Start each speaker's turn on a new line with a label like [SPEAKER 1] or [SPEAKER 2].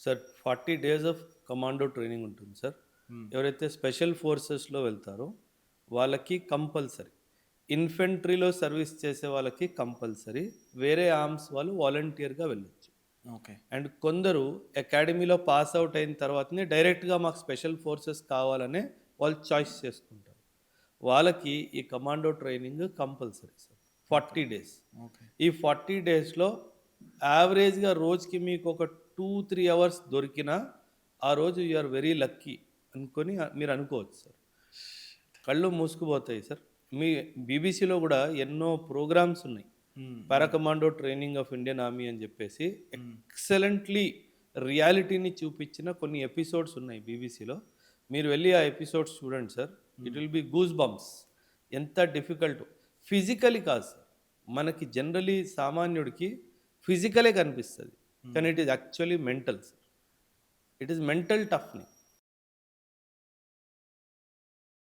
[SPEAKER 1] Sir 40 days of commando training ఉంటుంది sir.
[SPEAKER 2] హ్మ్.
[SPEAKER 1] ఎవరైతే స్పెషల్ ఫోర్సెస్‌లో వెళ్తారో వాళ్ళకి కంపల్సరీ. ఇన్ఫెంట్రీలో సర్వీస్ చేసే వాళ్ళకి కంపల్సరీ. వేరే ఆర్మ్స్ వాళ్ళు వాలంటీర్‌గా వెళ్ళొచ్చు.
[SPEAKER 2] ఓకే.
[SPEAKER 1] అండ్ కొందరు అకాడమీలో పాస్ ఔట్ అయిన తర్వాతనే డైరెక్ట్‌గా మాకు స్పెషల్ ఫోర్సెస్ కావాలనే వాళ్ళు చాయిస్ చేసుకుంటారు. వాళ్ళకి ఈ commando training compulsory sir.
[SPEAKER 2] Okay.
[SPEAKER 1] 40 days.
[SPEAKER 2] Okay.
[SPEAKER 1] ఈ 40 డేస్‌లో యావరేజ్‌గా రోజుకి మీకొక 2, 3 అవర్స్ దొరికినా, ఆ రోజు యూ ఆర్ వెరీ లక్కీ అనుకోని మీరు అనుకోవచ్చు సార్. కళ్ళు మూసుకుపోతాయి సార్. మీ బీబీసీలో గూడా ఎన్నో ప్రోగ్రామ్స్ ఉన్నాయి.
[SPEAKER 2] హ్మ్.
[SPEAKER 1] పారా
[SPEAKER 2] హ్మ్.
[SPEAKER 1] Commando training of Indian army అని జెప్పేసి
[SPEAKER 2] హ్మ్.
[SPEAKER 1] ఎక్సలెంట్‌లీ రియాలిటీని చూపించిన కొన్ని ఎపిసోడ్స్ ఉన్నాయి బీబీసీలో. మీరు వెళ్లి ఆ ఎపిసోడ్స్ చూడండి sir. It
[SPEAKER 2] hmm.
[SPEAKER 1] Will be goosebumps. ఎంత డిఫికల్ట్ ఫిజికల్లీ కాదు సార్. మనకి జనరల్లీ సామాన్యుడికి ఫిజికలే కనిపిస్తది.
[SPEAKER 2] హ్మ్.
[SPEAKER 1] కానీ it is actually mental sir. It is mental టఫ్‌నింగ్.